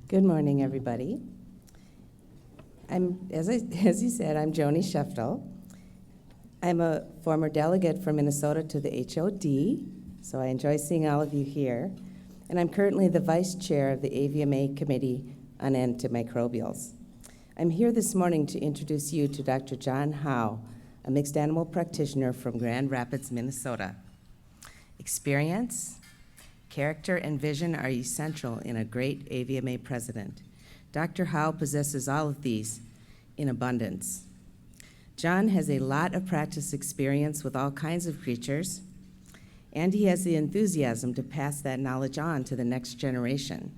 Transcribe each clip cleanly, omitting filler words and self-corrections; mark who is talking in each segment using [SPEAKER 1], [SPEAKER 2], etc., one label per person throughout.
[SPEAKER 1] Good morning, everybody. As you said, I'm Joni Sheftel. I'm a former delegate from Minnesota to the HOD, so I enjoy seeing all of you here. And I'm currently the vice chair of the AVMA Committee on Antimicrobials. I'm here this morning to introduce you to Dr. John Howe, a mixed animal practitioner from Grand Rapids, Minnesota. Experience, character, and vision are essential in a great AVMA president. Dr. Howe possesses all of these in abundance. John has a lot of practice experience with all kinds of creatures, and he has the enthusiasm to pass that knowledge on to the next generation.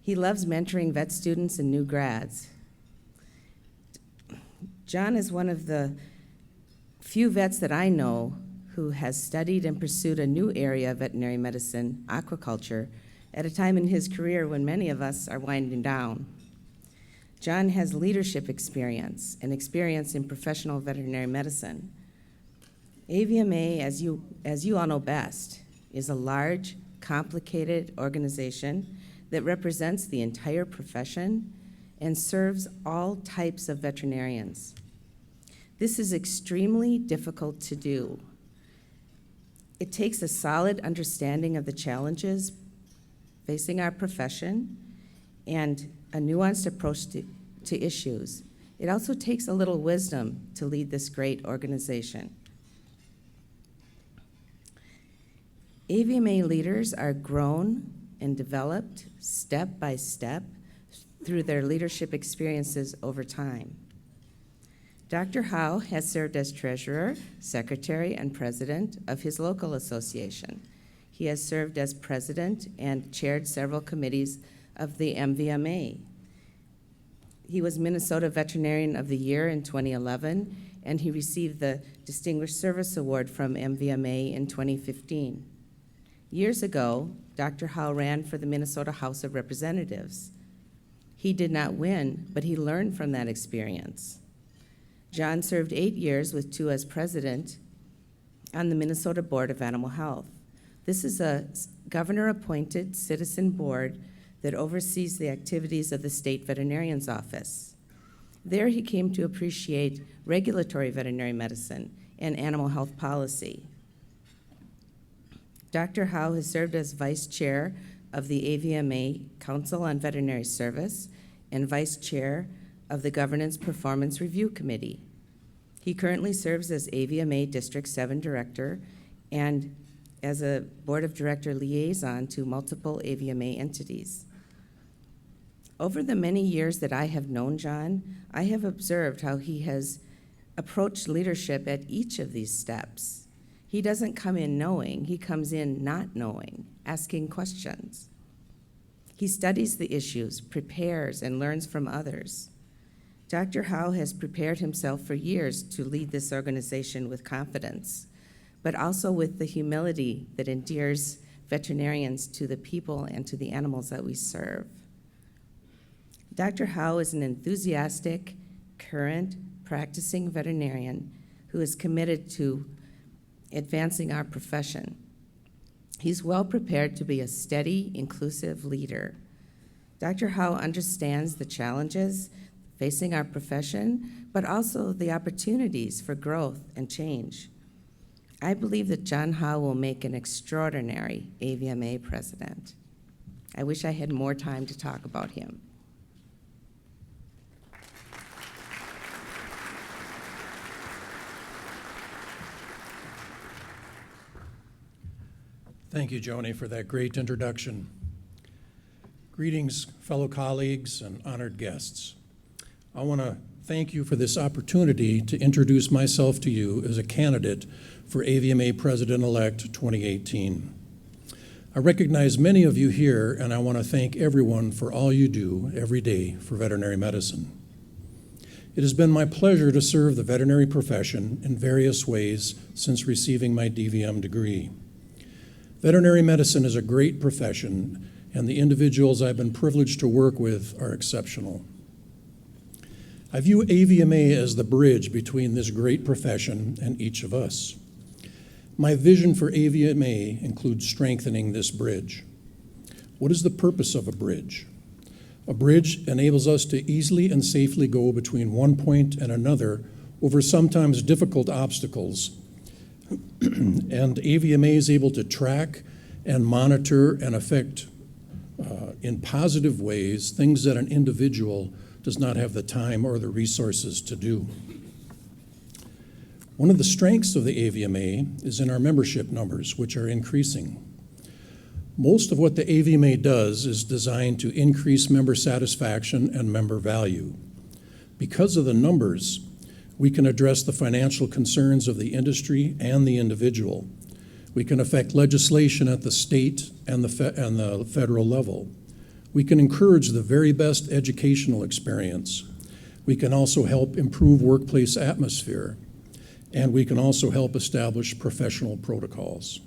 [SPEAKER 1] He loves mentoring vet students and new grads. John is one of the few vets that I know who has studied and pursued a new area of veterinary medicine, aquaculture, at a time in his career when many of us are winding down. John has leadership experience and experience in professional veterinary medicine. AVMA, as you all know best, is a large, complicated organization that represents the entire profession and serves all types of veterinarians. This is extremely difficult to do. It takes a solid understanding of the challenges facing our profession and a nuanced approach to issues. It also takes a little wisdom to lead this great organization. AVMA leaders are grown and developed step by step through their leadership experiences over time. Dr. Howe has served as treasurer, secretary, and president of his local association. He has served as president and chaired several committees of the MVMA. He was Minnesota Veterinarian of the Year in 2011, and he received the Distinguished Service Award from MVMA in 2015. Years ago, Dr. Howe ran for the Minnesota House of Representatives. He did not win, but he learned from that experience. John served 8 years with 2 as president on the Minnesota Board of Animal Health. This is a governor-appointed citizen board that oversees the activities of the state veterinarian's office. There he came to appreciate regulatory veterinary medicine and animal health policy. Dr. Howe has served as vice chair of the AVMA Council on Veterinary Service and vice chair of the Governance Performance Review Committee. He currently serves as AVMA District 7 Director and as a Board of Director liaison to multiple AVMA entities. Over the many years that I have known John, I have observed how he has approached leadership at each of these steps. He doesn't come in knowing, he comes in not knowing, asking questions. He studies the issues, prepares, and learns from others. Dr. Howe has prepared himself for years to lead this organization with confidence, but also with the humility that endears veterinarians to the people and to the animals that we serve. Dr. Howe is an enthusiastic, current, practicing veterinarian who is committed to advancing our profession. He's well prepared to be a steady, inclusive leader. Dr. Howe understands the challenges facing our profession, but also the opportunities for growth and change. I believe that John Howe will make an extraordinary AVMA president. I wish I had more time to talk about him.
[SPEAKER 2] Thank you, Joni, for that great introduction. Greetings, fellow colleagues and honored guests. I want to thank you for this opportunity to introduce myself to you as a candidate for AVMA President-elect 2018. I recognize many of you here, and I want to thank everyone for all you do every day for veterinary medicine. It has been my pleasure to serve the veterinary profession in various ways since receiving my DVM degree. Veterinary medicine is a great profession, and the individuals I've been privileged to work with are exceptional. I view AVMA as the bridge between this great profession and each of us. My vision for AVMA includes strengthening this bridge. What is the purpose of a bridge? A bridge enables us to easily and safely go between one point and another over sometimes difficult obstacles. And AVMA is able to track and monitor and affect in positive ways things that an individual does not have the time or the resources to do. One of the strengths of the AVMA is in our membership numbers, which are increasing. Most of what the AVMA does is designed to increase member satisfaction and member value. Because of the numbers, we can address the financial concerns of the industry and the individual. We can affect legislation at the state and the federal level. We can encourage the very best educational experience. We can also help improve workplace atmosphere. And we can also help establish professional protocols.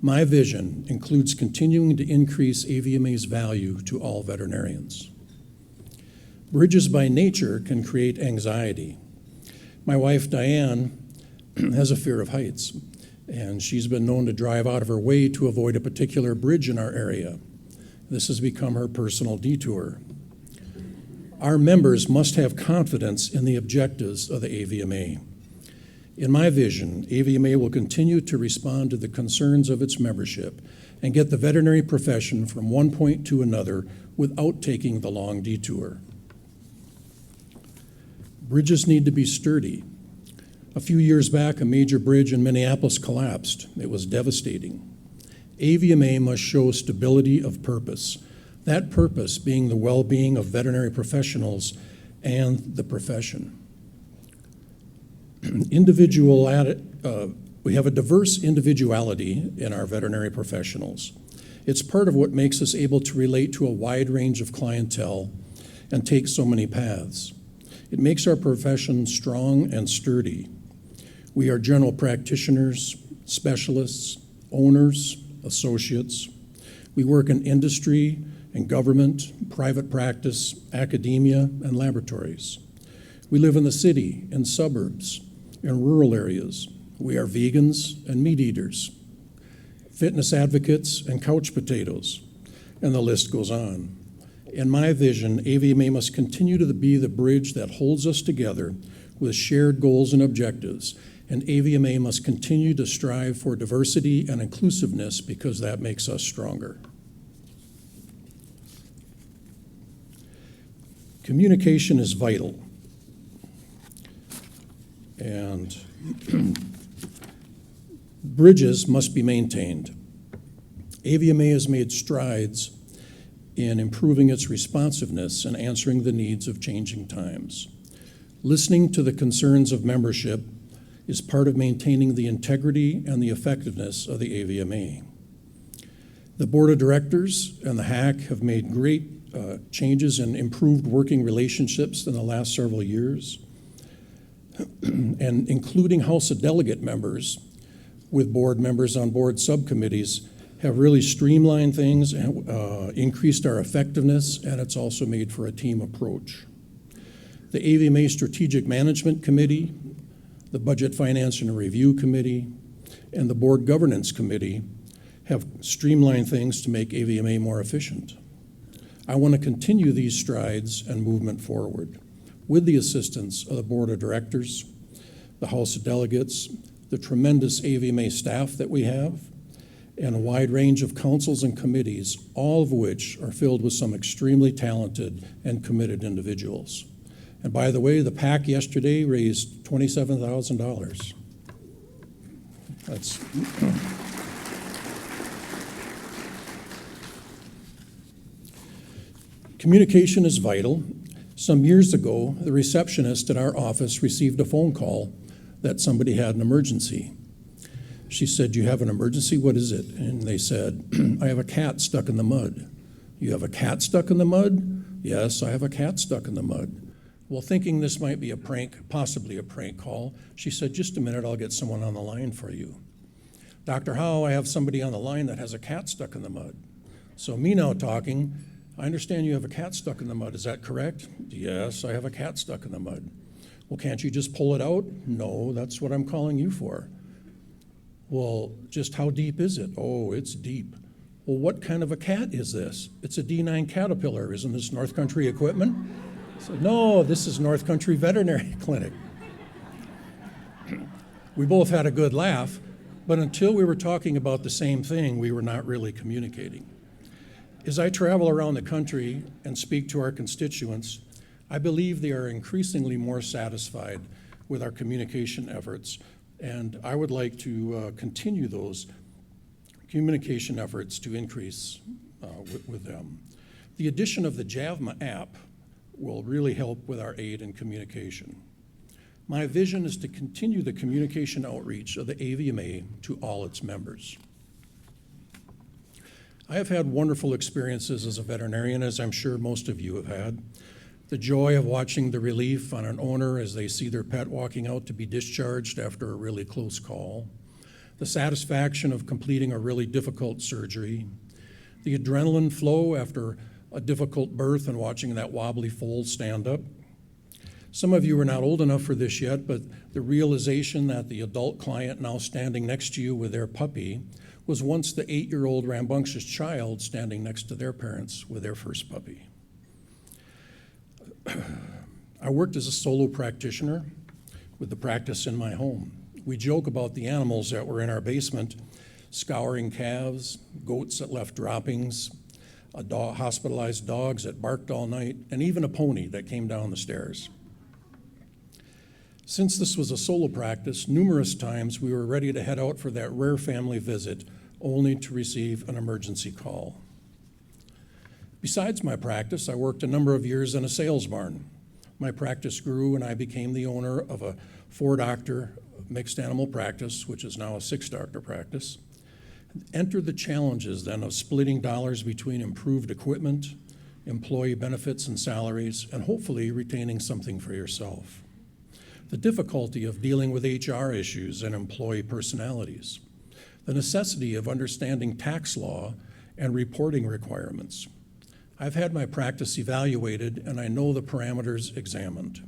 [SPEAKER 2] My vision includes continuing to increase AVMA's value to all veterinarians. Bridges by nature can create anxiety. My wife, Diane, has a fear of heights, and she's been known to drive out of her way to avoid a particular bridge in our area. This has become her personal detour. Our members must have confidence in the objectives of the AVMA. In my vision, AVMA will continue to respond to the concerns of its membership and get the veterinary profession from one point to another without taking the long detour. Bridges need to be sturdy. A few years back, a major bridge in Minneapolis collapsed. It was devastating. AVMA must show stability of purpose, that purpose being the well-being of veterinary professionals and the profession. We have a diverse individuality in our veterinary professionals. It's part of what makes us able to relate to a wide range of clientele and take so many paths. It makes our profession strong and sturdy. We are general practitioners, specialists, owners, associates. We work in industry and government, private practice, academia, and laboratories. We live in the city, in suburbs, in rural areas. We are vegans and meat eaters, fitness advocates and couch potatoes, and the list goes on. In my vision, AVMA must continue to be the bridge that holds us together with shared goals and objectives, and AVMA must continue to strive for diversity and inclusiveness because that makes us stronger. Communication is vital. And bridges must be maintained. AVMA has made strides in improving its responsiveness and answering the needs of changing times. Listening to the concerns of membership is part of maintaining the integrity and the effectiveness of the AVMA. The Board of Directors and the HAC have made great changes and improved working relationships in the last several years, and including House of Delegate members with board members on board subcommittees have really streamlined things and increased our effectiveness, and it's also made for a team approach. The AVMA Strategic Management Committee, the Budget, Finance, and Review Committee, and the Board Governance Committee have streamlined things to make AVMA more efficient. I want to continue these strides and movement forward with the assistance of the Board of Directors, the House of Delegates, the tremendous AVMA staff that we have, and a wide range of councils and committees, all of which are filled with some extremely talented and committed individuals. And by the way, the PAC yesterday raised $27,000. That's communication is vital. Some years ago, the receptionist at our office received a phone call that somebody had an emergency. She said, "You have an emergency? What is it?" And they said, "I have a cat stuck in the mud." "You have a cat stuck in the mud?" "Yes, I have a cat stuck in the mud." Well, thinking this might be a prank, possibly a prank call, she said, "Just a minute, I'll get someone on the line for you." "Dr. Howe, I have somebody on the line that has a cat stuck in the mud." So me now talking, "I understand you have a cat stuck in the mud, is that correct?" "Yes, I have a cat stuck in the mud." "Well, can't you just pull it out?" "No, that's what I'm calling you for." "Well, just how deep is it?" "Oh, it's deep." Well, what kind of a cat is this? It's a D9 Caterpillar. Isn't this North Country Equipment? I said, no, this is North Country Veterinary Clinic. We both had a good laugh, but until we were talking about the same thing, we were not really communicating. As I travel around the country and speak to our constituents, I believe they are increasingly more satisfied with our communication efforts, and I would like to continue those communication efforts to increase with them. The addition of the AVMA app will really help with our aid in communication. My vision is to continue the communication outreach of the AVMA to all its members. I have had wonderful experiences as a veterinarian, as I'm sure most of you have had. The joy of watching the relief on an owner as they see their pet walking out to be discharged after a really close call. The satisfaction of completing a really difficult surgery. The adrenaline flow after a difficult birth and watching that wobbly foal stand up. Some of you are not old enough for this yet, but the realization that the adult client now standing next to you with their puppy was once the 8-year-old rambunctious child standing next to their parents with their first puppy. I worked as a solo practitioner with the practice in my home. We joke about the animals that were in our basement, scouring calves, goats that left droppings, hospitalized dogs that barked all night, and even a pony that came down the stairs. Since this was a solo practice, numerous times we were ready to head out for that rare family visit, only to receive an emergency call. Besides my practice, I worked a number of years in a sales barn. My practice grew and I became the owner of a 4-doctor mixed animal practice, which is now a 6-doctor practice. Enter the challenges then of splitting dollars between improved equipment, employee benefits and salaries, and hopefully retaining something for yourself. The difficulty of dealing with HR issues and employee personalities. The necessity of understanding tax law and reporting requirements. I've had my practice evaluated and I know the parameters examined.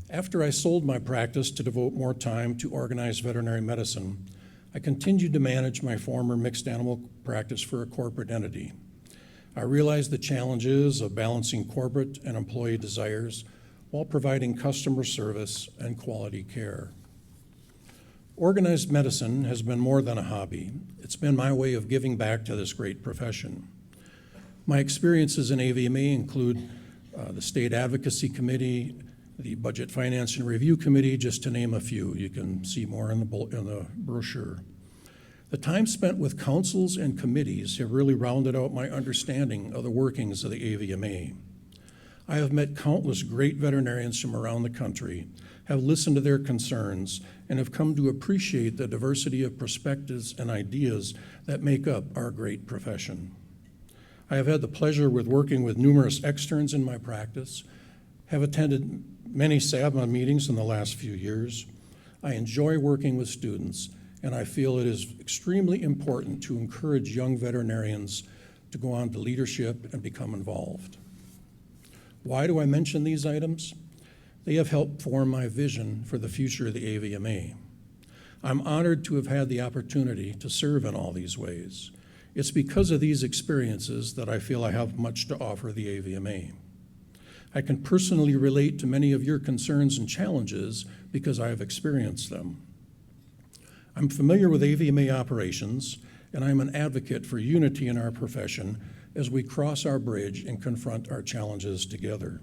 [SPEAKER 2] After I sold my practice to devote more time to organized veterinary medicine, I continued to manage my former mixed animal practice for a corporate entity. I realized the challenges of balancing corporate and employee desires while providing customer service and quality care. Organized medicine has been more than a hobby. It's been my way of giving back to this great profession. My experiences in AVMA include the State Advocacy Committee, the Budget Finance and Review Committee, just to name a few. You can see more in the brochure. The time spent with councils and committees have really rounded out my understanding of the workings of the AVMA. I have met countless great veterinarians from around the country, have listened to their concerns, and have come to appreciate the diversity of perspectives and ideas that make up our great profession. I have had the pleasure with working with numerous externs in my practice, have attended many AVMA meetings in the last few years. I enjoy working with students, and I feel it is extremely important to encourage young veterinarians to go on to leadership and become involved. Why do I mention these items? They have helped form my vision for the future of the AVMA. I'm honored to have had the opportunity to serve in all these ways. It's because of these experiences that I feel I have much to offer the AVMA. I can personally relate to many of your concerns and challenges because I have experienced them. I'm familiar with AVMA operations, and I'm an advocate for unity in our profession as we cross our bridge and confront our challenges together.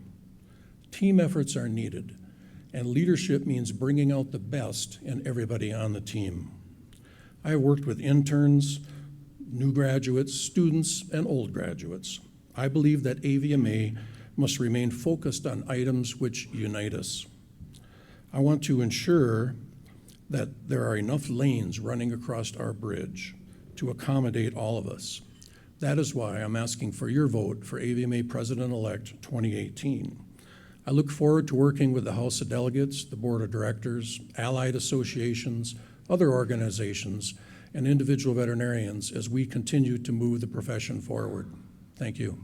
[SPEAKER 2] Team efforts are needed, and leadership means bringing out the best in everybody on the team. I have worked with interns, new graduates, students, and old graduates. I believe that AVMA must remain focused on items which unite us. I want to ensure that there are enough lanes running across our bridge to accommodate all of us. That is why I'm asking for your vote for AVMA President-elect 2018. I look forward to working with the House of Delegates, the Board of Directors, allied associations, other organizations, and individual veterinarians as we continue to move the profession forward. Thank you.